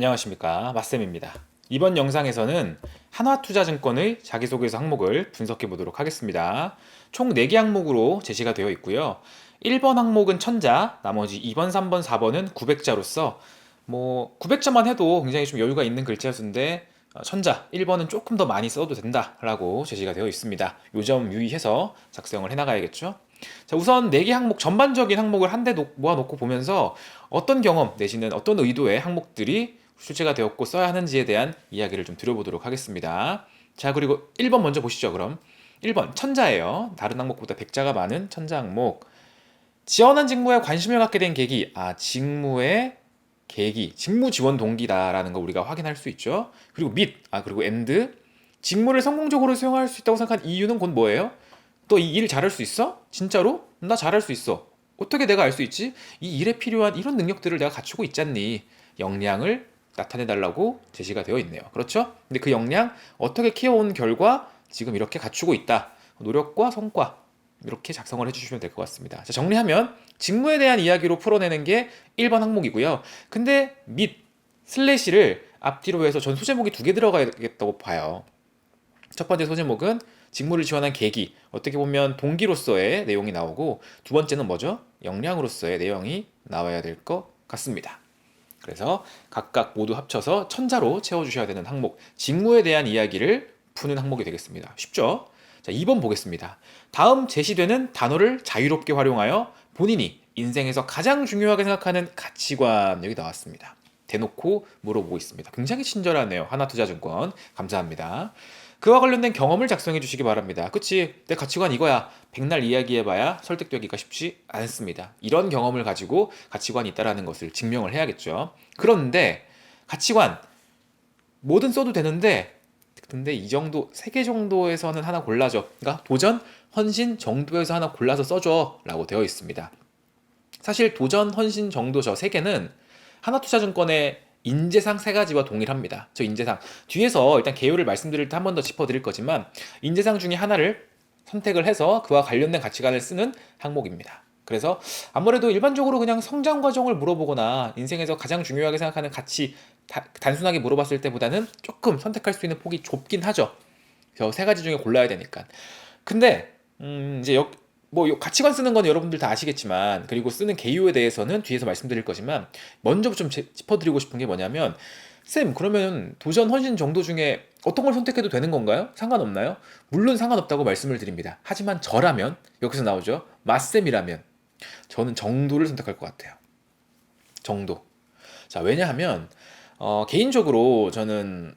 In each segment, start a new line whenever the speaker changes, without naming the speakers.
안녕하십니까, 맞쌤입니다. 이번 영상에서는 한화투자증권의 자기소개서 항목을 분석해 보도록 하겠습니다. 총 4개 항목으로 제시가 되어 있고요. 1번 항목은 1000자, 나머지 2번, 3번, 4번은 900자로서 900자만 해도 굉장히 좀 여유가 있는 글자 수인데 1000자, 1번은 조금 더 많이 써도 된다라고 제시가 되어 있습니다. 요 점 유의해서 작성을 해나가야겠죠. 자, 우선 4개 항목, 전반적인 항목을 한데 모아놓고 보면서 어떤 경험 내지는 어떤 의도의 항목들이 출제가 되었고 써야 하는지에 대한 이야기를 좀 드려보도록 하겠습니다. 자, 그리고 1번 먼저 보시죠. 그럼 1번 천자예요. 다른 항목보다 100자가 많은 천자 항목. 지원한 직무에 관심을 갖게 된 계기. 직무의 계기, 직무 지원 동기다라는 거 우리가 확인할 수 있죠. 그리고 그리고 and. 직무를 성공적으로 수행할 수 있다고 생각한 이유는 곧 뭐예요? 너 이 일 잘할 수 있어? 진짜로? 나 잘할 수 있어. 어떻게 내가 알 수 있지? 이 일에 필요한 이런 능력들을 내가 갖추고 있잖니. 역량을 나타내달라고 제시가 되어 있네요. 그렇죠? 근데 그 역량 어떻게 키워온 결과 지금 이렇게 갖추고 있다. 노력과 성과 이렇게 작성을 해주시면 될 것 같습니다. 자, 정리하면 직무에 대한 이야기로 풀어내는 게 1번 항목이고요. 근데 슬래시를 앞뒤로 해서 전 소제목이 2개 들어가야겠다고 봐요. 첫 번째 소제목은 직무를 지원한 계기, 어떻게 보면 동기로서의 내용이 나오고, 두 번째는 뭐죠? 역량으로서의 내용이 나와야 될 것 같습니다. 그래서 각각 모두 합쳐서 천자로 채워주셔야 되는 항목, 직무에 대한 이야기를 푸는 항목이 되겠습니다. 쉽죠? 자, 2번 보겠습니다. 다음 제시되는 단어를 자유롭게 활용하여 본인이 인생에서 가장 중요하게 생각하는 가치관, 여기 나왔습니다. 대놓고 물어보고 있습니다. 굉장히 친절하네요. 하나투자증권. 감사합니다. 그와 관련된 경험을 작성해 주시기 바랍니다. 그치? 내 가치관 이거야. 백날 이야기해봐야 설득되기가 쉽지 않습니다. 이런 경험을 가지고 가치관이 있다는 것을 증명을 해야겠죠. 그런데 가치관 뭐든 써도 되는데, 근데 이 정도 3개 정도에서는 하나 골라줘. 그러니까 도전, 헌신 정도에서 하나 골라서 써줘 라고 되어 있습니다. 사실 도전, 헌신, 정도 저 3개는 하나투자증권의 인재상 3가지와 동일합니다. 저 인재상 뒤에서 일단 개요를 말씀드릴 때 한 번 더 짚어드릴 거지만, 인재상 중에 하나를 선택을 해서 그와 관련된 가치관을 쓰는 항목입니다. 그래서 아무래도 일반적으로 그냥 성장 과정을 물어보거나 인생에서 가장 중요하게 생각하는 가치 단순하게 물어봤을 때보다는 조금 선택할 수 있는 폭이 좁긴 하죠. 저 3가지 중에 골라야 되니까. 근데 이제 가치관 쓰는 건 여러분들 다 아시겠지만, 그리고 쓰는 개요에 대해서는 뒤에서 말씀드릴 거지만, 먼저 좀 짚어드리고 싶은 게 뭐냐면, 쌤, 그러면 도전, 헌신 정도 중에 어떤 걸 선택해도 되는 건가요? 상관없나요? 물론 상관없다고 말씀을 드립니다. 하지만 저라면, 여기서 나오죠. 맞쌤이라면 저는 정도를 선택할 것 같아요. 정도. 자, 왜냐하면 개인적으로 저는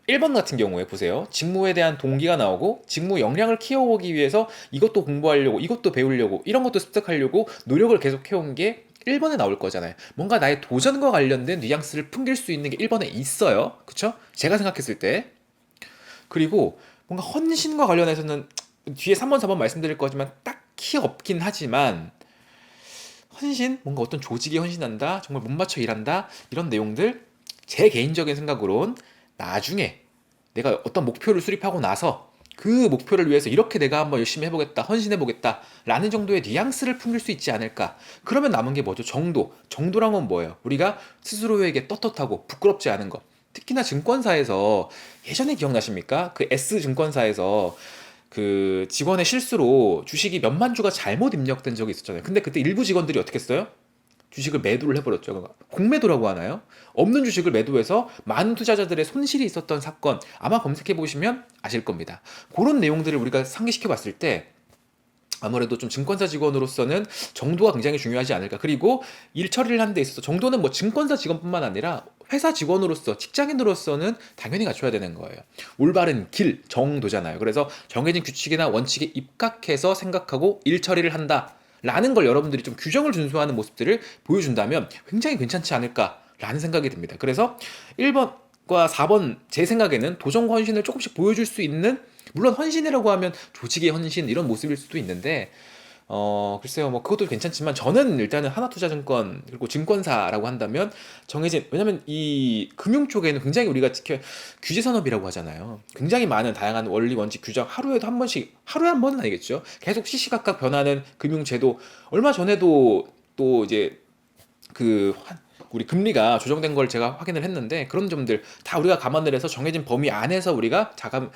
1번 같은 경우에 보세요. 직무에 대한 동기가 나오고, 직무 역량을 키워오기 위해서 이것도 공부하려고, 이것도 배우려고, 이런 것도 습득하려고 노력을 계속 해온 게 1번에 나올 거잖아요. 뭔가 나의 도전과 관련된 뉘앙스를 풍길 수 있는 게 1번에 있어요. 그쵸? 제가 생각했을 때. 그리고 뭔가 헌신과 관련해서는 뒤에 3번, 4번 말씀드릴 거지만 딱히 없긴 하지만, 헌신? 뭔가 어떤 조직에 헌신한다? 정말 못 맞춰 일한다? 이런 내용들, 제 개인적인 생각으론 나중에 내가 어떤 목표를 수립하고 나서 그 목표를 위해서 이렇게 내가 한번 열심히 해보겠다, 헌신해보겠다 라는 정도의 뉘앙스를 풍길 수 있지 않을까. 그러면 남은 게 뭐죠? 정도. 정도란 건 뭐예요? 우리가 스스로에게 떳떳하고 부끄럽지 않은 것. 특히나 증권사에서 예전에 기억나십니까? 그 S증권사에서 그 직원의 실수로 주식이 몇만 주가 잘못 입력된 적이 있었잖아요. 근데 그때 일부 직원들이 어떻게 했어요? 주식을 매도를 해버렸죠. 그러니까 공매도라고 하나요? 없는 주식을 매도해서 많은 투자자들의 손실이 있었던 사건, 아마 검색해 보시면 아실 겁니다. 그런 내용들을 우리가 상기시켜 봤을 때 아무래도 좀 증권사 직원으로서는 정도가 굉장히 중요하지 않을까. 그리고 일 처리를 하는 데 있어서 정도는 뭐 증권사 직원뿐만 아니라 회사 직원으로서, 직장인으로서는 당연히 갖춰야 되는 거예요. 올바른 길, 정도잖아요. 그래서 정해진 규칙이나 원칙에 입각해서 생각하고 일 처리를 한다 라는 걸 여러분들이 좀 규정을 준수하는 모습들을 보여준다면 굉장히 괜찮지 않을까라는 생각이 듭니다. 그래서 1번과 4번 제 생각에는 도전과 헌신을 조금씩 보여줄 수 있는, 물론 헌신이라고 하면 조직의 헌신 이런 모습일 수도 있는데, 글쎄요, 뭐 그것도 괜찮지만 저는 일단은 하나투자증권 그리고 증권사라고 한다면 정해진, 왜냐면 이 금융 쪽에는 굉장히 우리가 규제 산업이라고 하잖아요. 굉장히 많은 다양한 원리 원칙 규정, 하루에도 한 번씩, 하루에 한 번은 아니겠죠, 계속 시시각각 변하는 금융 제도. 얼마 전에도 또 이제 그 우리 금리가 조정된 걸 제가 확인을 했는데 그런 점들 다 우리가 감안을 해서 정해진 범위 안에서 우리가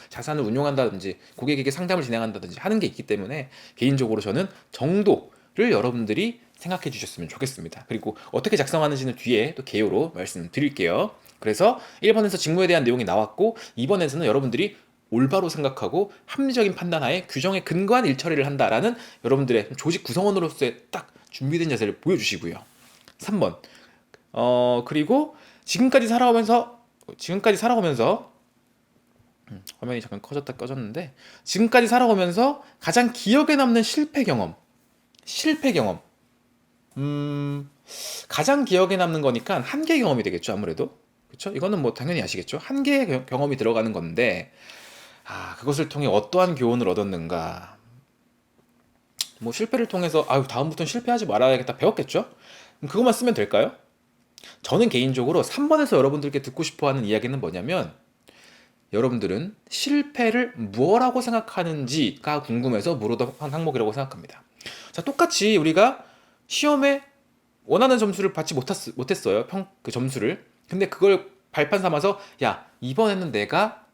자산을 운용한다든지 고객에게 상담을 진행한다든지 하는 게 있기 때문에 개인적으로 저는 정도를 여러분들이 생각해 주셨으면 좋겠습니다. 그리고 어떻게 작성하는지는 뒤에 또 개요로 말씀드릴게요. 그래서 1번에서 직무에 대한 내용이 나왔고 2번에서는 여러분들이 올바로 생각하고 합리적인 판단하에 규정에 근거한 일처리를 한다라는 여러분들의 조직 구성원으로서의 딱 준비된 자세를 보여주시고요. 3번 그리고 지금까지 살아오면서 화면이 잠깐 커졌다 꺼졌는데 지금까지 살아오면서 가장 기억에 남는 실패 경험 가장 기억에 남는 거니까 한계 경험이 되겠죠 아무래도. 그렇죠? 이거는 뭐 당연히 아시겠죠. 한계 경험이 들어가는 건데 그것을 통해 어떠한 교훈을 얻었는가. 뭐 실패를 통해서 다음부터는 실패하지 말아야겠다 배웠겠죠. 그럼 그것만 쓰면 될까요? 저는 개인적으로 3번에서 여러분들께 듣고 싶어하는 이야기는 뭐냐면 여러분들은 실패를 무엇라고 생각하는지가 궁금해서 물어던 항목이라고 생각합니다. 자, 똑같이 우리가 시험에 원하는 점수를 받지 못했어요. 그 점수를. 근데 그걸 발판 삼아서 야, 이번에는 내가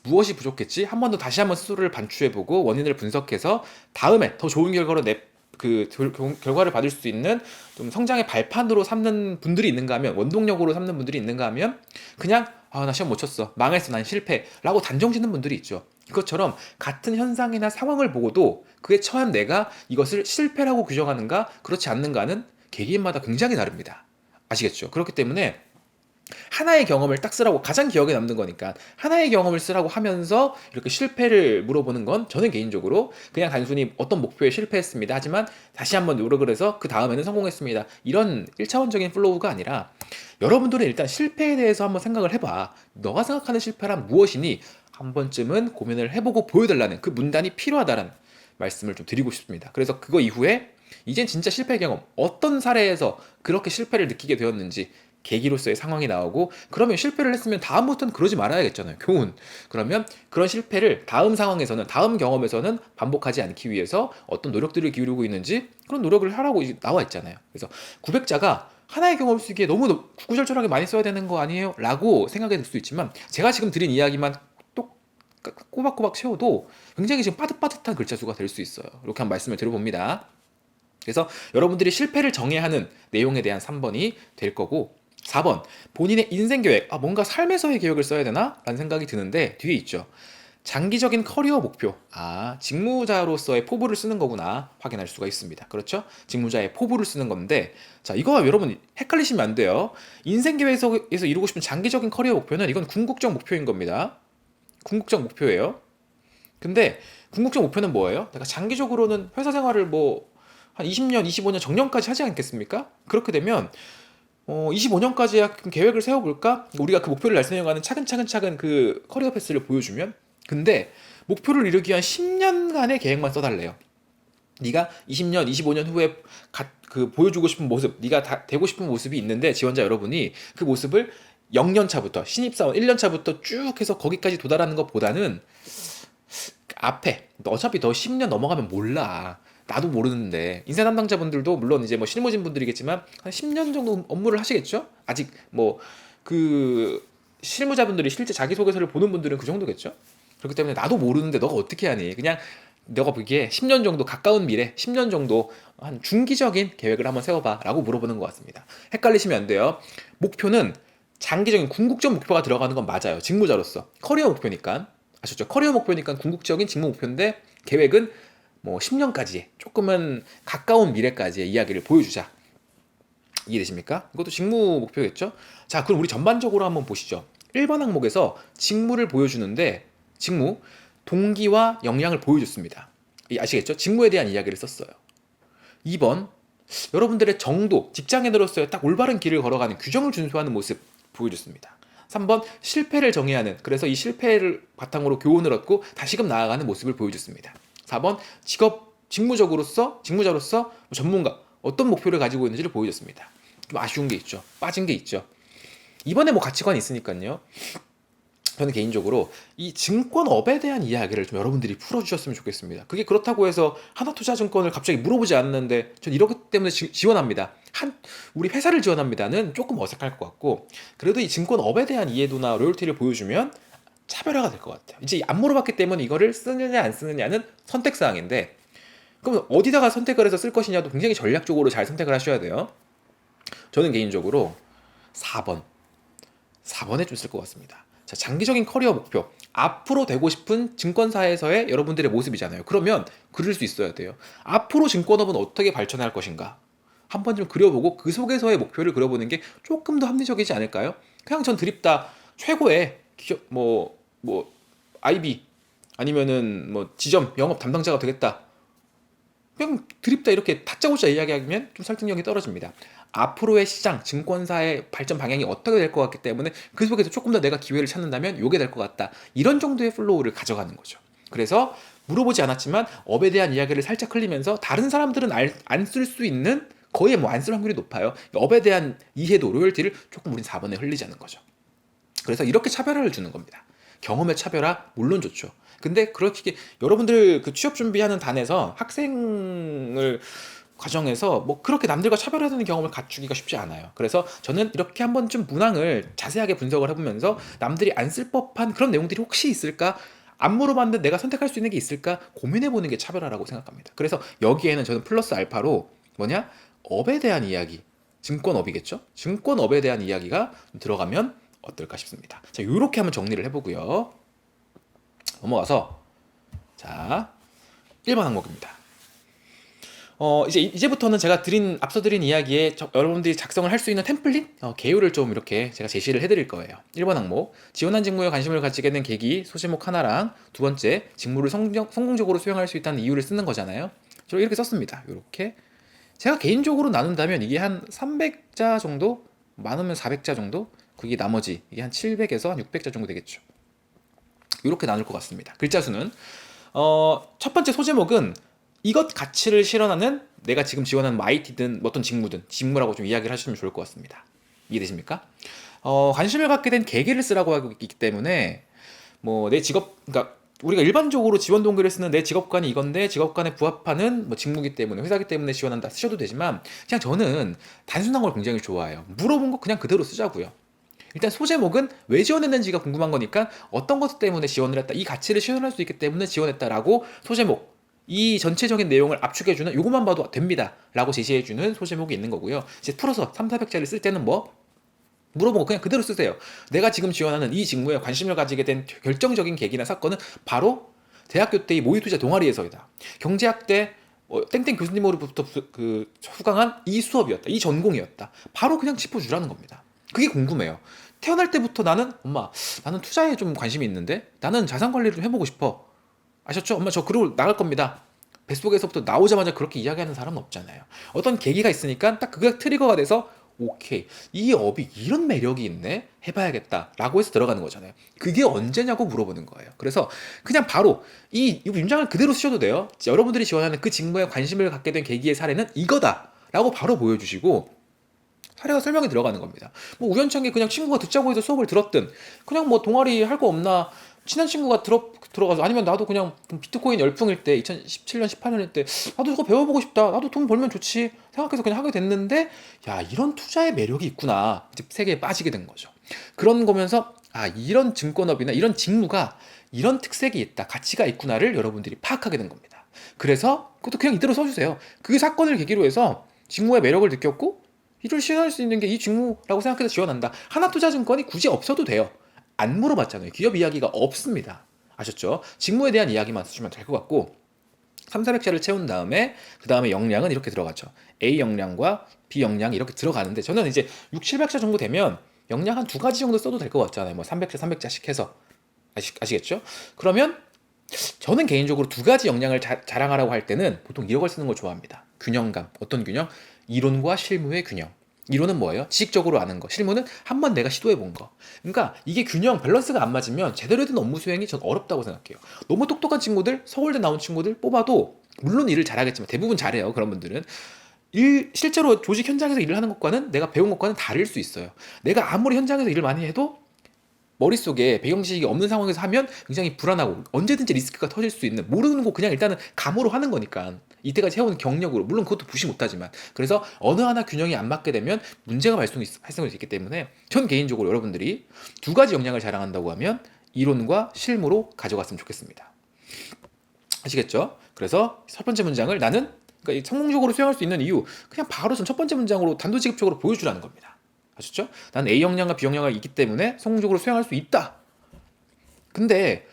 무엇이 부족했지? 한 번 더 다시 한번 스스로를 반추해보고 원인을 분석해서 다음에 더 좋은 결과를 받을 수 있는 좀 성장의 발판으로 삼는 분들이 있는가 하면 원동력으로 삼는 분들이 있는가 하면 그냥 나 시험 못 쳤어. 망했어. 난 실패. 라고 단정 짓는 분들이 있죠. 그것처럼 같은 현상이나 상황을 보고도 그에 처한 내가 이것을 실패라고 규정하는가 그렇지 않는가는 개개인마다 굉장히 다릅니다. 아시겠죠? 그렇기 때문에 하나의 경험을 딱 쓰라고 가장 기억에 남는 거니까 하나의 경험을 쓰라고 하면서 이렇게 실패를 물어보는 건 저는 개인적으로 그냥 단순히 어떤 목표에 실패했습니다. 하지만 다시 한번 노력을 해서 그 다음에는 성공했습니다. 이런 1차원적인 플로우가 아니라 여러분들은 일단 실패에 대해서 한번 생각을 해봐. 너가 생각하는 실패란 무엇이니? 한 번쯤은 고민을 해보고 보여달라는 그 문단이 필요하다는 말씀을 좀 드리고 싶습니다. 그래서 그거 이후에 이젠 진짜 실패 경험 어떤 사례에서 그렇게 실패를 느끼게 되었는지 계기로서의 상황이 나오고 그러면 실패를 했으면 다음부터는 그러지 말아야겠잖아요. 교훈. 그러면 그런 실패를 다음 상황에서는 다음 경험에서는 반복하지 않기 위해서 어떤 노력들을 기울이고 있는지 그런 노력을 하라고 나와 있잖아요. 그래서 900자가 하나의 경험을 쓰기에 너무 구구절절하게 많이 써야 되는 거 아니에요? 라고 생각이 들 수 있지만 제가 지금 드린 이야기만 또 꼬박꼬박 채워도 굉장히 지금 빠듯빠듯한 글자 수가 될 수 있어요. 이렇게 한번 말씀을 드려봅니다. 그래서 여러분들이 실패를 정의하는 내용에 대한 3번이 될 거고 4번 본인의 인생 계획 뭔가 삶에서의 계획을 써야 되나? 라는 생각이 드는데 뒤에 있죠. 장기적인 커리어 목표 직무자로서의 포부를 쓰는 거구나 확인할 수가 있습니다. 그렇죠? 직무자의 포부를 쓰는 건데 자 이거 여러분 헷갈리시면 안 돼요. 인생 계획에서 이루고 싶은 장기적인 커리어 목표는 이건 궁극적 목표인 겁니다. 궁극적 목표예요. 근데 궁극적 목표는 뭐예요? 내가 장기적으로는 회사 생활을 한 20년, 25년 정년까지 하지 않겠습니까? 그렇게 되면 25년까지 계획을 세워볼까? 우리가 그 목표를 달성해가는 차근차근 그 커리어 패스를 보여주면 근데 목표를 이루기 위한 10년간의 계획만 써달래요. 네가 20년, 25년 후에 그 보여주고 싶은 모습, 네가 되고 싶은 모습이 있는데 지원자 여러분이 그 모습을 0년차부터 신입사원 1년차부터 쭉 해서 거기까지 도달하는 것보다는 앞에 어차피 너 10년 넘어가면 몰라. 나도 모르는데 인사 담당자분들도 물론 이제 실무진 분들이겠지만 한 10년 정도 업무를 하시겠죠? 아직 그 실무자분들이 실제 자기소개서를 보는 분들은 그 정도겠죠? 그렇기 때문에 나도 모르는데 너가 어떻게 하니? 그냥 너가 보기에 10년 정도 가까운 미래 10년 정도 한 중기적인 계획을 한번 세워봐 라고 물어보는 것 같습니다. 헷갈리시면 안 돼요. 목표는 장기적인 궁극적 목표가 들어가는 건 맞아요. 직무자로서 커리어 목표니까 아셨죠? 커리어 목표니까 궁극적인 직무 목표인데 계획은 10년까지 조금은 가까운 미래까지의 이야기를 보여주자. 이해되십니까? 이것도 직무 목표겠죠? 자, 그럼 우리 전반적으로 한번 보시죠. 1번 항목에서 직무를 보여주는데 직무, 동기와 역량을 보여줬습니다. 아시겠죠? 직무에 대한 이야기를 썼어요. 2번, 여러분들의 정도, 직장인으로서의 딱 올바른 길을 걸어가는 규정을 준수하는 모습 보여줬습니다. 3번, 실패를 정의하는, 그래서 이 실패를 바탕으로 교훈을 얻고 다시금 나아가는 모습을 보여줬습니다. 4번 직무자로서 전문가 어떤 목표를 가지고 있는지를 보여줬습니다. 좀 아쉬운 게 있죠. 빠진 게 있죠. 이번에 가치관이 있으니까요. 저는 개인적으로 이 증권업에 대한 이야기를 좀 여러분들이 풀어주셨으면 좋겠습니다. 그게 그렇다고 해서 하나투자증권을 갑자기 물어보지 않는데 전 이렇기 때문에 지원합니다. 한 우리 회사를 지원합니다는 조금 어색할 것 같고, 그래도 이 증권업에 대한 이해도나 로열티를 보여주면 차별화가 될 것 같아요. 이제 안 물어봤기 때문에 이거를 쓰느냐 안 쓰느냐는 선택사항인데, 그럼 어디다가 선택을 해서 쓸 것이냐도 굉장히 전략적으로 잘 선택을 하셔야 돼요. 저는 개인적으로 4번 4번에 좀 쓸 것 같습니다. 자, 장기적인 커리어 목표, 앞으로 되고 싶은 증권사에서의 여러분들의 모습이잖아요. 그러면 그릴 수 있어야 돼요. 앞으로 증권업은 어떻게 발전할 것인가, 한번 좀 그려보고 그 속에서의 목표를 그려보는 게 조금 더 합리적이지 않을까요? 그냥 전 드립다 최고의 뭐 IB 아니면은 뭐 지점 영업 담당자가 되겠다, 그냥 드립다 이렇게 다짜고짜 이야기하면 좀 설득력이 떨어집니다. 앞으로의 시장, 증권사의 발전 방향이 어떻게 될 것 같기 때문에 그 속에서 조금 더 내가 기회를 찾는다면 요게 될 것 같다, 이런 정도의 플로우를 가져가는 거죠. 그래서 물어보지 않았지만 업에 대한 이야기를 살짝 흘리면서 다른 사람들은 안 쓸 수 있는, 거의 뭐 안 쓸 확률이 높아요. 업에 대한 이해도, 로열티를 조금 우린 4번에 흘리자는 거죠. 그래서 이렇게 차별화를 주는 겁니다. 경험의 차별화 물론 좋죠. 근데 그렇게 여러분들 그 취업 준비하는 단에서 학생을 과정에서 뭐 그렇게 남들과 차별화되는 경험을 갖추기가 쉽지 않아요. 그래서 저는 이렇게 한번 좀 문항을 자세하게 분석을 해보면서 남들이 안 쓸 법한 그런 내용들이 혹시 있을까, 안 물어봤는데 내가 선택할 수 있는 게 있을까 고민해보는 게 차별화라고 생각합니다. 그래서 여기에는 저는 플러스 알파로 뭐냐, 업에 대한 이야기, 증권업이겠죠? 증권업에 대한 이야기가 들어가면 어떨까 싶습니다. 자, 이렇게 한번 정리를 해보고요. 넘어가서 자 1번 항목입니다. 이제부터는 제가 앞서 드린 이야기에 여러분들이 작성을 할 수 있는 템플릿 개요를 좀 이렇게 제가 제시를 해드릴 거예요. 1번 항목, 지원한 직무에 관심을 가지게 된 계기 소제목 하나랑, 두 번째, 직무를 성공적으로 수행할 수 있다는 이유를 쓰는 거잖아요. 저 이렇게 썼습니다. 이렇게 제가 개인적으로 나눈다면 이게 한 300자 정도, 많으면 400자 정도, 그게 나머지 이게 한 700에서 한 600자 정도 되겠죠. 이렇게 나눌 것 같습니다. 글자 수는 첫 번째 소제목은 이것 가치를 실현하는, 내가 지금 지원하는 뭐 IT든 어떤 직무라고 좀 이야기를 하시면 좋을 것 같습니다. 이해되십니까? 관심을 갖게 된 계기를 쓰라고 하고 있기 때문에 뭐 내 직업, 그러니까 우리가 일반적으로 지원 동기를 쓰는 내 직업관이 이건데 직업관에 부합하는 뭐 직무기 때문에, 회사기 때문에 지원한다 쓰셔도 되지만, 그냥 저는 단순한 걸 굉장히 좋아해요. 물어본 거 그냥 그대로 쓰자고요. 일단 소제목은 왜 지원했는지가 궁금한 거니까 어떤 것 때문에 지원을 했다, 이 가치를 실현할 수 있기 때문에 지원했다라고 소제목, 이 전체적인 내용을 압축해주는, 요것만 봐도 됩니다 라고 제시해주는 소제목이 있는 거고요. 이제 풀어서 3, 400자리 쓸 때는 뭐 물어보고 그냥 그대로 쓰세요. 내가 지금 지원하는 이 직무에 관심을 가지게 된 결정적인 계기나 사건은 바로 대학교 때의 모의투자 동아리에서이다. 경제학 때 땡땡 교수님으로부터 수강한 이 수업이었다, 이 전공이었다. 바로 그냥 짚어주라는 겁니다. 그게 궁금해요. 태어날 때부터 엄마, 나는 투자에 좀 관심이 있는데, 나는 자산 관리를 좀 해보고 싶어. 아셨죠? 엄마, 저 그러고 나갈 겁니다. 뱃속에서부터 나오자마자 그렇게 이야기하는 사람은 없잖아요. 어떤 계기가 있으니까 딱 그게 트리거가 돼서, 오케이, 이 업이 이런 매력이 있네, 해봐야겠다 라고 해서 들어가는 거잖아요. 그게 언제냐고 물어보는 거예요. 그래서 그냥 바로 이 문장을 그대로 쓰셔도 돼요. 여러분들이 지원하는 그 직무에 관심을 갖게 된 계기의 사례는 이거다 라고 바로 보여주시고, 사례가 설명이 들어가는 겁니다. 뭐 우연찮게 그냥 친구가 듣자고 해서 수업을 들었든, 그냥 뭐 동아리 할 거 없나 친한 친구가 들어가서, 아니면 나도 그냥 비트코인 열풍일 때 2017년 18년일 때 나도 이거 배워보고 싶다, 나도 돈 벌면 좋지 생각해서 그냥 하게 됐는데, 야, 이런 투자의 매력이 있구나, 이제 세계에 빠지게 된 거죠. 그런 거면서 이런 증권업이나 이런 직무가 이런 특색이 있다, 가치가 있구나를 여러분들이 파악하게 된 겁니다. 그래서 그것도 그냥 이대로 써주세요. 그 사건을 계기로 해서 직무의 매력을 느꼈고 이를 실현할 수 있는 게 이 직무라고 생각해서 지원한다. 하나투자증권이 굳이 없어도 돼요. 안 물어봤잖아요. 기업 이야기가 없습니다. 아셨죠? 직무에 대한 이야기만 쓰시면 될 것 같고, 3, 400자를 채운 다음에 그 다음에 역량은 이렇게 들어가죠. A 역량과 B 역량이 이렇게 들어가는데, 저는 이제 6, 700자 정도 되면 역량 한 두 가지 정도 써도 될 것 같잖아요. 뭐 300자, 300자씩 해서. 아시겠죠? 그러면 저는 개인적으로 두 가지 역량을 자랑하라고 할 때는 보통 이런 걸 쓰는 걸 좋아합니다. 균형감. 어떤 균형? 이론과 실무의 균형. 이론은 뭐예요? 지식적으로 아는 거. 실무는 한번 내가 시도해 본 거. 그러니까 이게 균형, 밸런스가 안 맞으면 제대로 된 업무 수행이 전 어렵다고 생각해요. 너무 똑똑한 친구들, 서울대 나온 친구들 뽑아도 물론 일을 잘하겠지만, 대부분 잘해요. 그런 분들은. 실제로 조직 현장에서 일을 하는 것과는, 내가 배운 것과는 다를 수 있어요. 내가 아무리 현장에서 일을 많이 해도 머릿속에 배경 지식이 없는 상황에서 하면 굉장히 불안하고 언제든지 리스크가 터질 수 있는, 모르는 거 그냥 일단은 감으로 하는 거니까. 이때까지 해온 경력으로, 물론 그것도 무시 못하지만, 그래서 어느 하나 균형이 안 맞게 되면 문제가 발생할 수 있기 때문에 전 개인적으로 여러분들이 두 가지 역량을 자랑한다고 하면 이론과 실무로 가져갔으면 좋겠습니다. 아시겠죠? 그래서 첫 번째 문장을 나는, 그러니까 성공적으로 수행할 수 있는 이유, 그냥 바로 전 첫 번째 문장으로 단도직입적으로 보여주라는 겁니다. 아셨죠? 나는 A 역량과 B 역량이 있기 때문에 성공적으로 수행할 수 있다. 근데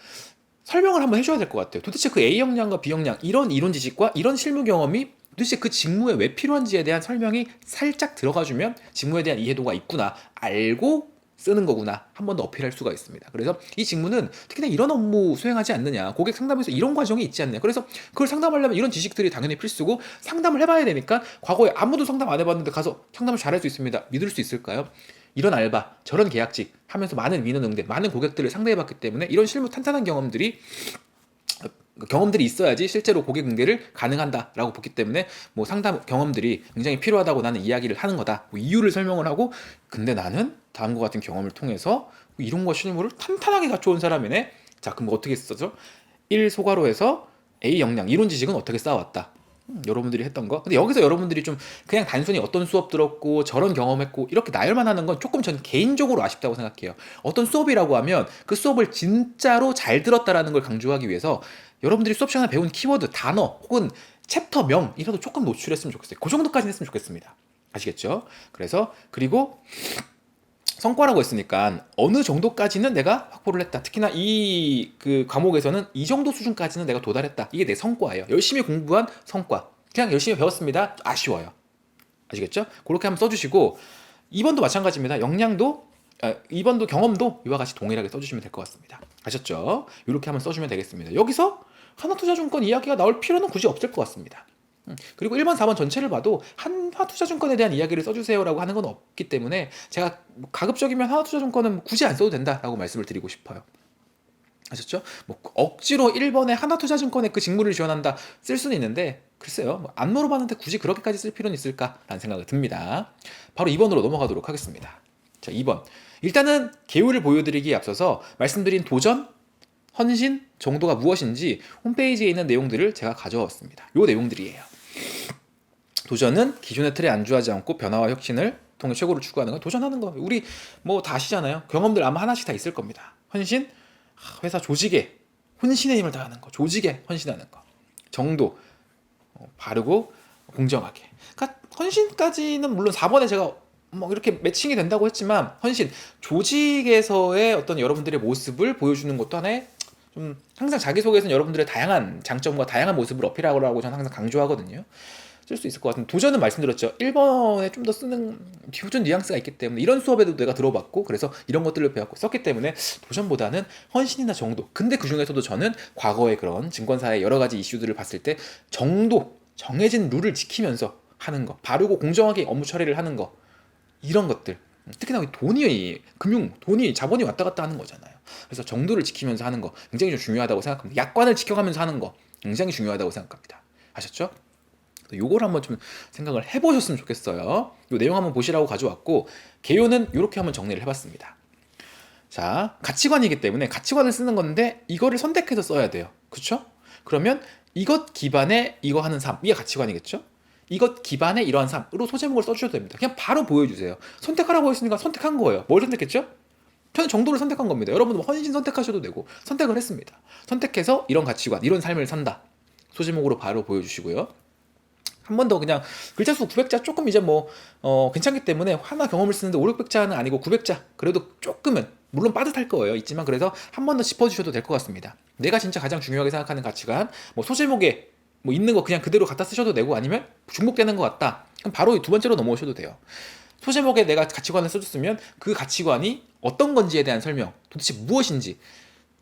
설명을 한번 해줘야 될 것 같아요. 도대체 그 A 역량과 B 역량, 이런 이론 지식과 이런 실무 경험이 도대체 그 직무에 왜 필요한지에 대한 설명이 살짝 들어가주면 직무에 대한 이해도가 있구나, 알고 쓰는 거구나, 한 번 더 어필할 수가 있습니다. 그래서 이 직무는 특히나 이런 업무 수행하지 않느냐, 고객 상담에서 이런 과정이 있지 않느냐, 그래서 그걸 상담하려면 이런 지식들이 당연히 필수고 상담을 해봐야 되니까, 과거에 아무도 상담 안 해봤는데 가서 상담을 잘할 수 있습니다. 믿을 수 있을까요? 이런 알바, 저런 계약직 하면서 많은 민원 응대, 많은 고객들을 상대해봤기 때문에 이런 실무 탄탄한 경험들이 있어야지 실제로 고객 응대를 가능한다라고 보기 때문에 뭐 상담 경험들이 굉장히 필요하다고 나는 이야기를 하는 거다, 뭐 이유를 설명을 하고, 근데 나는 다음과 같은 경험을 통해서 이론과 실무를 탄탄하게 갖춰온 사람이네. 자, 그럼 어떻게 쓰죠? 1 소괄호에서 A 역량, 이론 지식은 어떻게 쌓아왔다, 여러분들이 했던 거. 근데 여기서 여러분들이 좀 그냥 단순히 어떤 수업 들었고 저런 경험했고 이렇게 나열만 하는 건 조금 전 개인적으로 아쉽다고 생각해요. 어떤 수업이라고 하면 그 수업을 진짜로 잘 들었다라는 걸 강조하기 위해서 여러분들이 수업 시간에 배운 키워드, 단어 혹은 챕터명이라도 조금 노출했으면 좋겠어요. 그 정도까지는 했으면 좋겠습니다. 아시겠죠? 그래서 그리고 성과라고 했으니까 어느 정도까지는 내가 확보를 했다. 특히나 이 그 과목에서는 이 정도 수준까지는 내가 도달했다. 이게 내 성과예요. 열심히 공부한 성과. 그냥 열심히 배웠습니다. 아쉬워요. 아시겠죠? 그렇게 한번 써주시고, 2번도 마찬가지입니다. 역량도 2번도 경험도 이와 같이 동일하게 써주시면 될 것 같습니다. 아셨죠? 이렇게 한번 써주면 되겠습니다. 여기서 하나투자증권 이야기가 나올 필요는 굳이 없을 것 같습니다. 그리고 1번, 4번 전체를 봐도 한화투자증권에 대한 이야기를 써주세요라고 하는 건 없기 때문에 제가 가급적이면 한화투자증권은 굳이 안 써도 된다라고 말씀을 드리고 싶어요. 아셨죠? 뭐 억지로 1번에 하나투자증권에 그 직무를 지원한다 쓸 수는 있는데, 글쎄요, 뭐안 물어봤는데 굳이 그렇게까지 쓸 필요는 있을까라는 생각이 듭니다. 바로 2번으로 넘어가도록 하겠습니다. 자, 2번. 일단은 개요를 보여드리기에 앞서서 말씀드린 도전, 헌신 정도가 무엇인지 홈페이지에 있는 내용들을 제가 가져왔습니다. 요 내용들이에요. 도전은 기존의 틀에 안주하지 않고 변화와 혁신을 통해 최고를 추구하는 거, 도전하는 거. 우리 뭐 다 아시잖아요. 경험들 아마 하나씩 다 있을 겁니다. 헌신, 회사 조직에 혼신의 힘을 다하는 거, 조직에 헌신하는 거. 정도, 바르고 공정하게. 그러니까 헌신까지는 물론 4번에 제가 뭐 이렇게 매칭이 된다고 했지만, 헌신, 조직에서의 어떤 여러분들의 모습을 보여주는 것도 하나의 좀, 항상 자기소개에서는 여러분들의 다양한 장점과 다양한 모습을 어필하라고 저는 항상 강조하거든요. 쓸 수 있을 것 같은데, 도전은 말씀드렸죠. 1번에 좀 더 쓰는 디퓨전 뉘앙스가 있기 때문에 이런 수업에도 내가 들어봤고 그래서 이런 것들을 배웠고 썼기 때문에 도전보다는 헌신이나 정도. 근데 그 중에서도 저는 과거의 그런 증권사의 여러 가지 이슈들을 봤을 때 정도, 정해진 룰을 지키면서 하는 거, 바르고 공정하게 업무 처리를 하는 거, 이런 것들, 특히나 돈이 자본이 왔다 갔다 하는 거잖아요. 그래서 정도를 지키면서 하는 거 굉장히 좀 중요하다고 생각합니다. 약관을 지켜가면서 하는 거 굉장히 중요하다고 생각합니다. 아셨죠? 요걸 한번 좀 생각을 해보셨으면 좋겠어요. 요 내용 한번 보시라고 가져왔고, 개요는 이렇게 한번 정리를 해봤습니다. 자, 가치관이기 때문에 가치관을 쓰는 건데 이거를 선택해서 써야 돼요. 그쵸? 그러면 이것 기반에 이거 하는 삶, 이게 가치관이겠죠? 이것 기반에 이러한 삶으로 소제목을 써주셔도 됩니다. 그냥 바로 보여주세요. 선택하라고 했으니까 선택한 거예요. 뭘 선택했죠? 저는 정도를 선택한 겁니다. 여러분도 헌신 선택하셔도 되고 선택을 했습니다. 선택해서 이런 가치관, 이런 삶을 산다. 소제목으로 바로 보여주시고요. 한 번 더 그냥 글자 수 900자 조금 이제 괜찮기 때문에 하나 경험을 쓰는데 5, 600자는 아니고 900자, 그래도 조금은 물론 빠듯할 거예요. 있지만 그래서 한 번 더 짚어주셔도 될 것 같습니다. 내가 진짜 가장 중요하게 생각하는 가치관, 소제목에 있는 거 그냥 그대로 갖다 쓰셔도 되고, 아니면 중복되는 것 같다, 그럼 바로 두 번째로 넘어오셔도 돼요. 소제목에 내가 가치관을 써줬으면 그 가치관이 어떤 건지에 대한 설명, 도대체 무엇인지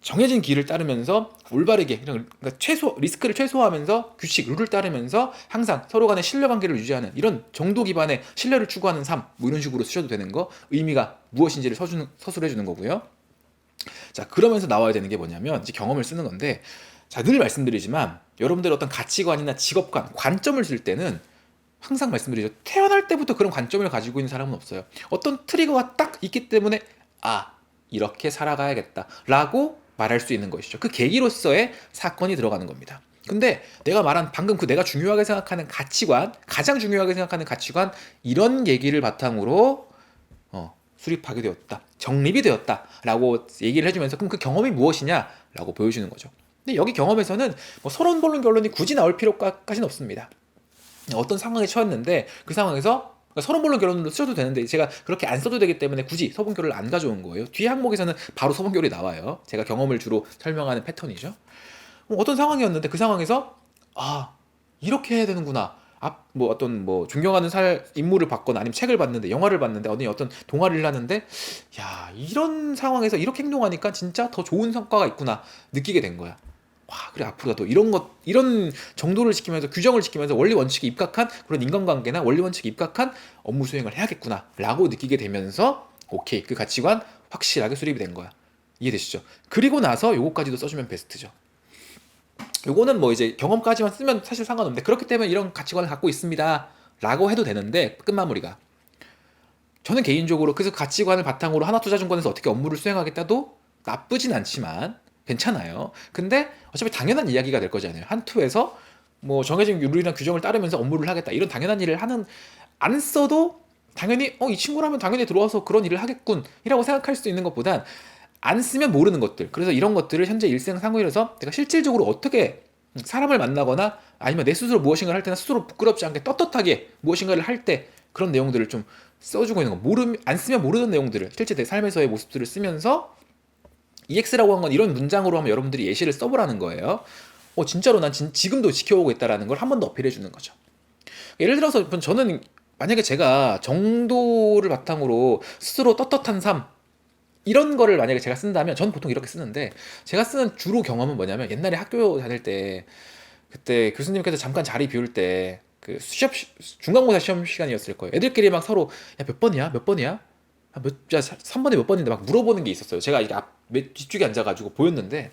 정해진 길을 따르면서 올바르게, 그러니까 리스크를 최소화하면서 규칙, 룰을 따르면서 항상 서로 간의 신뢰관계를 유지하는 이런 정도 기반의 신뢰를 추구하는 삶, 이런 식으로 쓰셔도 되는 거, 의미가 무엇인지를 서술해 주는 거고요. 자, 그러면서 나와야 되는 게 뭐냐면 이제 경험을 쓰는 건데, 자, 늘 말씀드리지만 여러분들의 어떤 가치관이나 직업관, 관점을 쓸 때는 항상 말씀드리죠. 태어날 때부터 그런 관점을 가지고 있는 사람은 없어요. 어떤 트리거가 딱 있기 때문에 이렇게 살아가야겠다 라고 말할 수 있는 것이죠. 그 계기로서의 사건이 들어가는 겁니다. 근데 내가 말한 방금 그 내가 중요하게 생각하는 가치관, 가장 중요하게 생각하는 가치관, 이런 얘기를 바탕으로 수립하게 되었다, 정립이 되었다 라고 얘기를 해주면서, 그럼 그 경험이 무엇이냐 라고 보여주는 거죠. 근데 여기 경험에서는 뭐 서론, 본론, 결론이 굳이 나올 필요까지는 없습니다. 어떤 상황에 처했는데 그 상황에서 서론, 본론, 결론으로 쓰셔도 되는데 제가 그렇게 안 써도 되기 때문에 굳이 서본 결론을 안 가져온 거예요. 뒤에 항목에서는 바로 서본 결론이 나와요. 제가 경험을 주로 설명하는 패턴이죠. 어떤 상황이었는데 그 상황에서 이렇게 해야 되는구나. 뭐 어떤 뭐 존경하는 인물을 봤거나 아니면 책을 봤는데, 영화를 봤는데, 어떤 동아리를 하는데, 야, 이런 상황에서 이렇게 행동하니까 진짜 더 좋은 성과가 있구나 느끼게 된 거야. 와, 그래, 앞으로 나도 이런 정도를 지키면서, 규정을 지키면서 원리 원칙에 입각한 그런 인간관계나 원리 원칙에 입각한 업무 수행을 해야겠구나 라고 느끼게 되면서, 오케이, 그 가치관 확실하게 수립이 된 거야. 이해되시죠? 그리고 나서 요거까지도 써주면 베스트죠. 요거는 뭐 이제 경험까지만 쓰면 사실 상관없는데, 그렇기 때문에 이런 가치관을 갖고 있습니다 라고 해도 되는데, 끝마무리가, 저는 개인적으로 그래서 가치관을 바탕으로 하나투자증권에서 어떻게 업무를 수행하겠다도 나쁘진 않지만 괜찮아요. 근데 어차피 당연한 이야기가 될 거잖아요. 한투에서 뭐 정해진 룰이나 규정을 따르면서 업무를 하겠다, 이런 당연한 일을 안 써도 당연히 이 친구라면 당연히 들어와서 그런 일을 하겠군 이라고 생각할 수 있는 것보단, 안 쓰면 모르는 것들, 그래서 이런 것들을 현재 일상상으로서 내가 실질적으로 어떻게 사람을 만나거나 아니면 내 스스로 무엇인가를 할 때나 스스로 부끄럽지 않게 떳떳하게 무엇인가를 할 때 그런 내용들을 좀 써주고 있는 거, 안 쓰면 모르는 내용들을 실제 내 삶에서의 모습들을 쓰면서, EX라고 한 건 이런 문장으로 하면 여러분들이 예시를 써보라는 거예요. 진짜로 난 지금도 지켜오고 있다라는 걸 한 번 더 어필해 주는 거죠. 예를 들어서 저는 만약에 제가 정도를 바탕으로 스스로 떳떳한 삶, 이런 거를 만약에 제가 쓴다면, 전 보통 이렇게 쓰는데, 제가 쓰는 주로 경험은 뭐냐면, 옛날에 학교 다닐 때 그때 교수님께서 잠깐 자리 비울 때 그 중간고사 시험 시간이었을 거예요. 애들끼리 막 서로 야, 몇 번이야? 몇 번이야? 3번에 몇 번인데 막 물어보는 게 있었어요. 제가 이게 뒤쪽에 앉아가지고 보였는데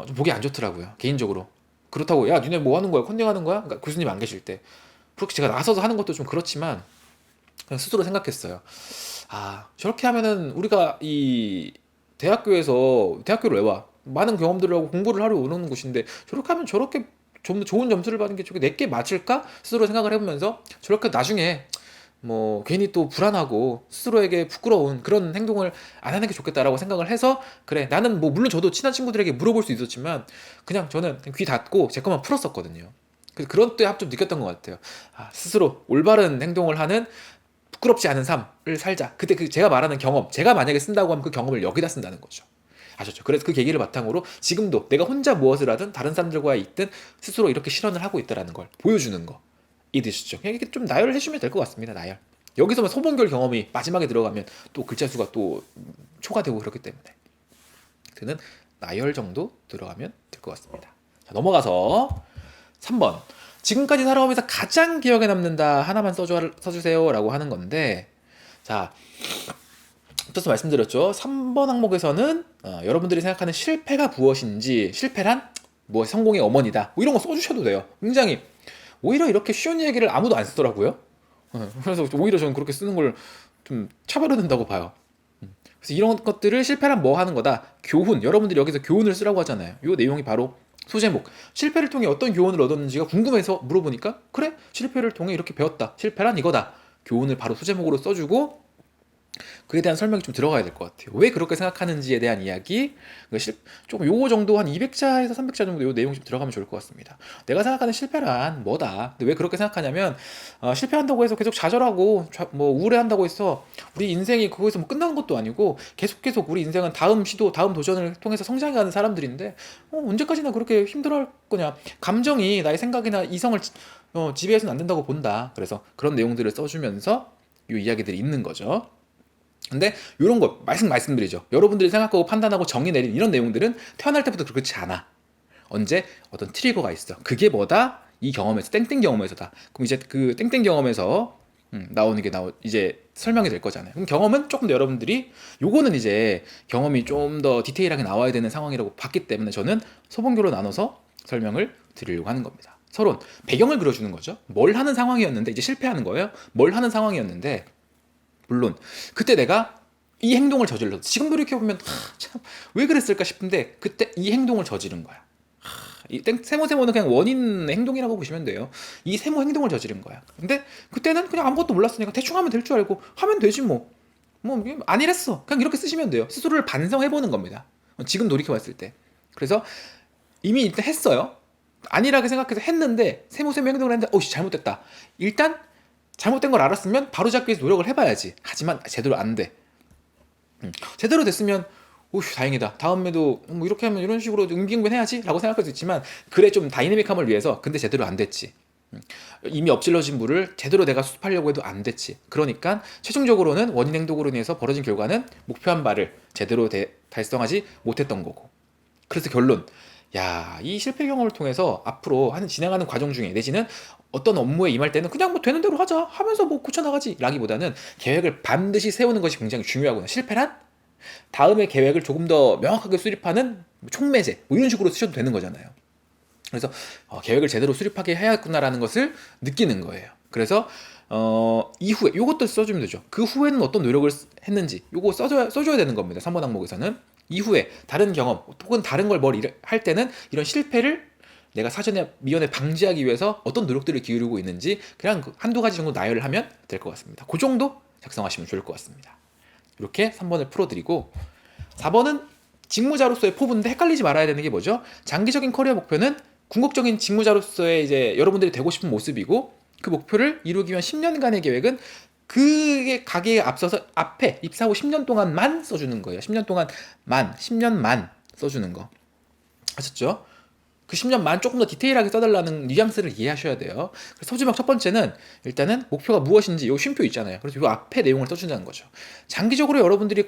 좀 보기 안 좋더라고요, 개인적으로. 그렇다고 야, 니네 뭐 하는 거야? 컨닝하는 거야? 그러니까 교수님 안 계실 때 그렇게 제가 나서서 하는 것도 좀 그렇지만, 그냥 스스로 생각했어요. 저렇게 하면은 우리가 이 대학교를 왜 와? 많은 경험들을 하고 공부를 하러 오는 곳인데, 저렇게 하면 저렇게 좀 더 좋은 점수를 받는 게 저게 내게 맞을까? 스스로 생각을 해보면서, 저렇게 나중에 뭐 괜히 또 불안하고 스스로에게 부끄러운 그런 행동을 안 하는 게 좋겠다라고 생각을 해서, 그래, 나는 뭐 물론 저도 친한 친구들에게 물어볼 수 있었지만 그냥 저는 귀 닫고 제 것만 풀었었거든요. 그래서 그런 때 좀 느꼈던 것 같아요. 스스로 올바른 행동을 하는 부끄럽지 않은 삶을 살자. 그때 제가 말하는 경험, 제가 만약에 쓴다고 하면 그 경험을 여기다 쓴다는 거죠. 아셨죠? 그래서 그 계기를 바탕으로 지금도 내가 혼자 무엇을 하든 다른 사람들과 있든 스스로 이렇게 실현을 하고 있다는 걸 보여주는 거. 이해되시죠? 그냥 이렇게 좀 나열을 해주면 될 것 같습니다. 나열. 여기서만 소본결 경험이 마지막에 들어가면 또 글자 수가 또 초과되고 그렇기 때문에 그는 나열 정도 들어가면 될 것 같습니다. 자, 넘어가서 3번. 지금까지 살아오면서 가장 기억에 남는다 하나만 써주세요 라고 하는 건데, 자, 앞서서 말씀드렸죠. 3번 항목에서는 여러분들이 생각하는 실패가 무엇인지, 실패란 뭐 성공의 어머니다, 뭐 이런 거 써주셔도 돼요. 굉장히 오히려 이렇게 쉬운 얘기를 아무도 안 쓰더라고요. 그래서 오히려 저는 그렇게 쓰는 걸 좀 차별화된다고 봐요. 그래서 이런 것들을, 실패란 뭐 하는 거다, 교훈, 여러분들이 여기서 교훈을 쓰라고 하잖아요. 이 내용이 바로 소제목, 실패를 통해 어떤 교훈을 얻었는지가 궁금해서 물어보니까, 그래, 실패를 통해 이렇게 배웠다, 실패란 이거다, 교훈을 바로 소제목으로 써주고 그에 대한 설명이 좀 들어가야 될 것 같아요. 왜 그렇게 생각하는지에 대한 이야기, 조금 요거 정도 한 200자에서 300자 정도 요 내용이 좀 들어가면 좋을 것 같습니다. 내가 생각하는 실패란 뭐다. 근데 왜 그렇게 생각하냐면, 실패한다고 해서 계속 좌절하고 뭐 우울해한다고 해서 우리 인생이 그거에서 뭐 끝나는 것도 아니고, 계속 우리 인생은 다음 시도, 다음 도전을 통해서 성장해가는 사람들인데, 언제까지나 그렇게 힘들어할 거냐. 감정이 나의 생각이나 이성을 지배해서는 안 된다고 본다. 그래서 그런 내용들을 써주면서 이 이야기들이 있는 거죠. 근데 이런 거 말씀드리죠. 여러분들이 생각하고 판단하고 정의 내린 이런 내용들은 태어날 때부터 그렇지 않아. 언제 어떤 트리거가 있어. 그게 뭐다? 이 경험에서, 땡땡 경험에서다. 그럼 이제 그 땡땡 경험에서 나오는 게 이제 설명이 될 거잖아요. 그럼 경험은 조금 더 여러분들이, 요거는 이제 경험이 좀 더 디테일하게 나와야 되는 상황이라고 봤기 때문에 저는 소본교로 나눠서 설명을 드리려고 하는 겁니다. 서론, 배경을 그려주는 거죠. 뭘 하는 상황이었는데, 이제 실패하는 거예요. 뭘 하는 상황이었는데, 물론 그때 내가 이 행동을 저질렀어. 지금 돌이켜보면 참 왜 그랬을까 싶은데, 그때 이 행동을 저지른 거야. 이 세모는 그냥 원인 행동이라고 보시면 돼요. 이 세모 행동을 저지른 거야. 근데 그때는 그냥 아무것도 몰랐으니까 대충 하면 될 줄 알고 하면 되지 뭐. 뭐 아니랬어. 그냥 이렇게 쓰시면 돼요. 스스로를 반성해 보는 겁니다. 지금 돌이켜 봤을 때. 그래서 이미 일단 했어요. 아니라고 생각해서 했는데 세모 행동을 했는데 어씨 잘못됐다. 일단 잘못된 걸 알았으면 바로잡기 위해서 노력을 해봐야지. 하지만 제대로 안 돼. 제대로 됐으면 오휴 다행이다. 다음에도 뭐 이렇게 하면 이런 식으로 응빙변 해야지 라고 생각할 수 있지만 그래 좀 다이내믹함을 위해서 근데 제대로 안 됐지. 이미 엎질러진 물을 제대로 내가 수습하려고 해도 안 됐지. 그러니까 최종적으로는 원인 행동으로 인해서 벌어진 결과는 목표한 바를 제대로 달성하지 못했던 거고. 그래서 결론. 야, 이 실패 경험을 통해서 앞으로 진행하는 과정 중에 내지는 어떤 업무에 임할 때는 그냥 뭐 되는 대로 하자 하면서 뭐 고쳐나가지 라기보다는 계획을 반드시 세우는 것이 굉장히 중요하구나. 실패란 다음에 계획을 조금 더 명확하게 수립하는 촉매제 뭐 이런 식으로 쓰셔도 되는 거잖아요. 그래서 계획을 제대로 수립하게 해야겠구나라는 것을 느끼는 거예요. 그래서 이후에 요것도 써주면 되죠. 그 후에는 어떤 노력을 했는지 요거 써줘야 되는 겁니다. 3번 항목에서는 이후에 다른 경험 혹은 다른 걸 할 때는 이런 실패를 내가 사전에 미연에 방지하기 위해서 어떤 노력들을 기울이고 있는지 그냥 한두 가지 정도 나열을 하면 될 것 같습니다. 그 정도 작성하시면 좋을 것 같습니다. 이렇게 3번을 풀어드리고 4번은 직무자로서의 포부인데 헷갈리지 말아야 되는 게 뭐죠? 장기적인 커리어 목표는 궁극적인 직무자로서의 이제 여러분들이 되고 싶은 모습이고 그 목표를 이루기 위한 10년간의 계획은 그게 가기에 앞서서 앞에 입사 후 10년 동안만 써주는 거예요. 10년만 써주는 거. 아셨죠? 그 10년만 조금 더 디테일하게 써달라는 뉘앙스를 이해하셔야 돼요. 서주명 첫 번째는 일단은 목표가 무엇인지 요 쉼표 있잖아요. 그래서 요 앞에 내용을 써준다는 거죠. 장기적으로 여러분들이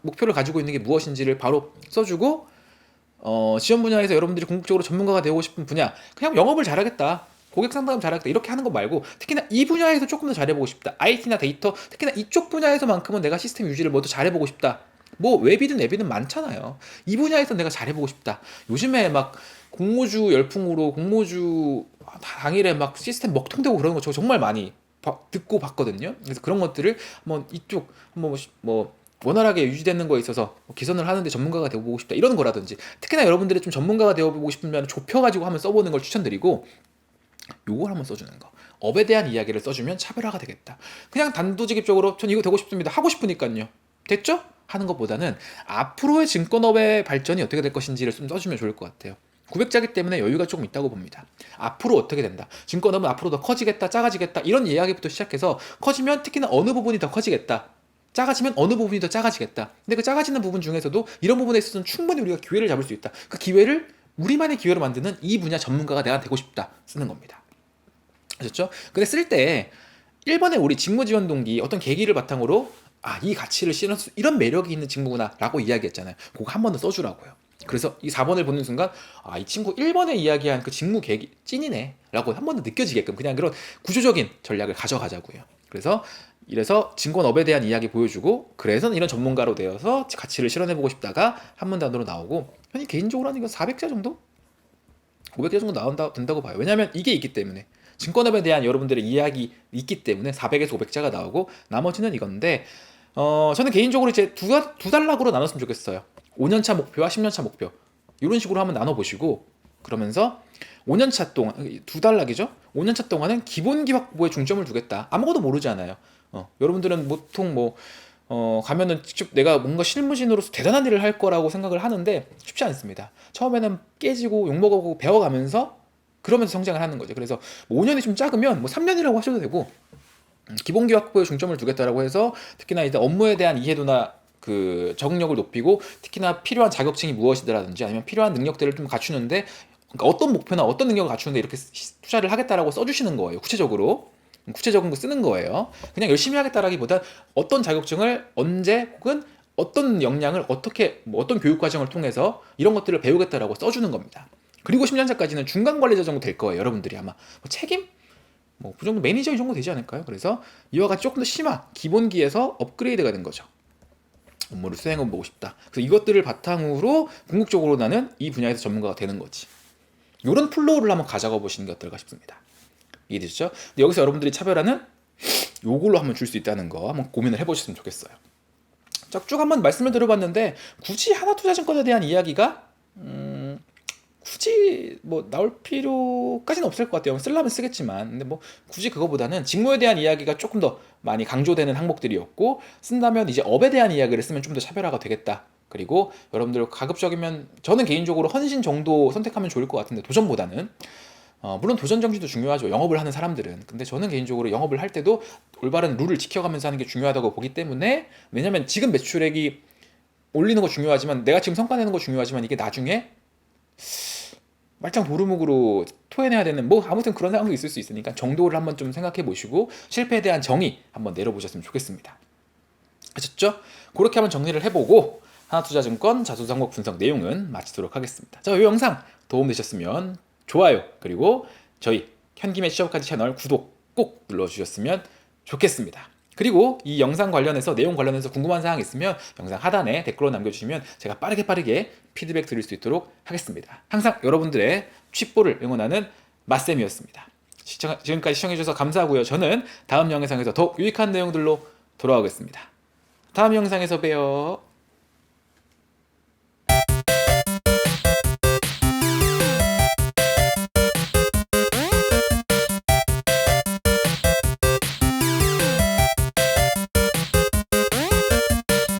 목표를 가지고 있는 게 무엇인지를 바로 써주고 지원 분야에서 여러분들이 궁극적으로 전문가가 되고 싶은 분야 그냥 영업을 잘하겠다. 고객 상담 잘하겠다. 이렇게 하는 거 말고 특히나 이 분야에서 조금 더 잘해보고 싶다. IT나 데이터 특히나 이쪽 분야에서만큼은 내가 시스템 유지를 모두 잘해보고 싶다. 뭐 웹이든 앱이든 많잖아요. 이 분야에서 내가 잘해보고 싶다. 요즘에 막 공모주 열풍으로 공모주 당일에 막 시스템 먹통되고 그러는 거 저 정말 많이 듣고 봤거든요. 그래서 그런 것들을 한번 이쪽 뭐 원활하게 유지되는 거에 있어서 개선을 하는데 전문가가 되어보고 싶다 이런 거라든지 특히나 여러분들이 좀 전문가가 되어보고 싶으면 좁혀가지고 한번 써보는 걸 추천드리고 요걸 한번 써주는 거. 업에 대한 이야기를 써주면 차별화가 되겠다. 그냥 단도직입적으로 전 이거 되고 싶습니다. 하고 싶으니까요. 됐죠? 하는 것보다는 앞으로의 증권업의 발전이 어떻게 될 것인지를 좀 써주면 좋을 것 같아요. 900자기 때문에 여유가 조금 있다고 봅니다. 앞으로 어떻게 된다. 증권업은 앞으로 더 커지겠다, 작아지겠다 이런 이야기부터 시작해서 커지면 특히나 어느 부분이 더 커지겠다. 작아지면 어느 부분이 더 작아지겠다. 근데 그 작아지는 부분 중에서도 이런 부분에 있어서는 충분히 우리가 기회를 잡을 수 있다. 그 기회를 우리만의 기회로 만드는 이 분야 전문가가 내가 되고 싶다 쓰는 겁니다. 아셨죠? 근데 쓸 때 1번에 우리 직무 지원 동기 어떤 계기를 바탕으로 이 가치를 실은 이런 매력이 있는 직무구나 라고 이야기했잖아요. 그거 한 번 더 써주라고요. 그래서 이 4번을 보는 순간 이 친구 1번에 이야기한 그 직무 계기 찐이네 라고 한 번 더 느껴지게끔 그냥 그런 구조적인 전략을 가져가자고요. 그래서 이래서 증권업에 대한 이야기 보여주고 그래서 이런 전문가로 되어서 가치를 실현해보고 싶다가 한 문 단어로 나오고 현이 개인적으로 하는 건 400자 정도? 500자 정도 된다고 봐요. 왜냐하면 이게 있기 때문에 증권업에 대한 여러분들의 이야기 있기 때문에 400에서 500자가 나오고 나머지는 이건데 저는 개인적으로 이제 두 단락으로 나눴으면 좋겠어요. 5년차 목표와 10년차 목표 이런 식으로 한번 나눠보시고 그러면서 5년차 동안 두 단락이죠. 5년차 동안은 기본기 확보에 중점을 두겠다. 아무것도 모르잖아요. 여러분들은 보통 가면은 직접 내가 뭔가 실무진으로서 대단한 일을 할 거라고 생각을 하는데 쉽지 않습니다. 처음에는 깨지고 욕먹어보고 배워가면서 그러면서 성장을 하는 거죠. 그래서 5년이 좀 작으면 3년이라고 하셔도 되고 기본기 확보에 중점을 두겠다라고 해서 특히나 이제 업무에 대한 이해도나 그 적응력을 높이고 특히나 필요한 자격증이 무엇이더라든지 아니면 필요한 능력들을 좀 갖추는데 그러니까 어떤 목표나 어떤 능력을 갖추는데 이렇게 투자를 하겠다라고 써주시는 거예요. 구체적인 거 쓰는 거예요. 그냥 열심히 하겠다라기보다 어떤 자격증을 언제 혹은 어떤 역량을 어떻게 어떤 교육 과정을 통해서 이런 것들을 배우겠다라고 써주는 겁니다. 그리고 10년차까지는 중간 관리자 정도 될 거예요. 여러분들이 아마 책임 그 정도 매니저 이 정도 되지 않을까요? 그래서 이와 같이 조금 더 심한 기본기에서 업그레이드가 된 거죠. 업무를 수행해보고 싶다. 그래서 이것들을 바탕으로 궁극적으로 나는 이 분야에서 전문가가 되는 거지. 이런 플로우를 한번 가져가 보시는 게 어떨까 싶습니다. 이해되시죠? 근데 여기서 여러분들이 차별화는 요걸로 한번 줄 수 있다는 거 한번 고민을 해보셨으면 좋겠어요. 쭉 한번 말씀을 드려봤는데 굳이 하나투자증권에 대한 이야기가 굳이 뭐 나올 필요까지는 없을 것 같아요. 쓰려면 쓰겠지만. 근데 뭐 굳이 그거보다는 직무에 대한 이야기가 조금 더 많이 강조되는 항목들이었고, 쓴다면 이제 업에 대한 이야기를 쓰면 좀 더 차별화가 되겠다. 그리고 여러분들 가급적이면 저는 개인적으로 헌신 정도 선택하면 좋을 것 같은데, 도전보다는 물론 도전 정신도 중요하죠. 영업을 하는 사람들은. 근데 저는 개인적으로 영업을 할 때도 올바른 룰을 지켜가면서 하는 게 중요하다고 보기 때문에, 왜냐면 지금 매출액이 올리는 거 중요하지만, 내가 지금 성과 내는 거 중요하지만, 이게 나중에 말짱 도루묵으로 토해내야 되는 뭐 아무튼 그런 상황도 있을 수 있으니까 정도를 한번 좀 생각해 보시고 실패에 대한 정의 한번 내려보셨으면 좋겠습니다. 아셨죠? 그렇게 한번 정리를 해보고 하나투자증권 자소서 항목 분석 내용은 마치도록 하겠습니다. 자, 이 영상 도움되셨으면 좋아요, 그리고 저희 현김의 취업까지 채널 구독 꼭 눌러주셨으면 좋겠습니다. 그리고 이 영상 관련해서, 내용 관련해서 궁금한 사항 있으면 영상 하단에 댓글로 남겨주시면 제가 빠르게 피드백 드릴 수 있도록 하겠습니다. 항상 여러분들의 취뽀를 응원하는 마쌤이었습니다. 지금까지 시청해주셔서 감사하고요. 저는 다음 영상에서 더욱 유익한 내용들로 돌아오겠습니다. 다음 영상에서 봬요.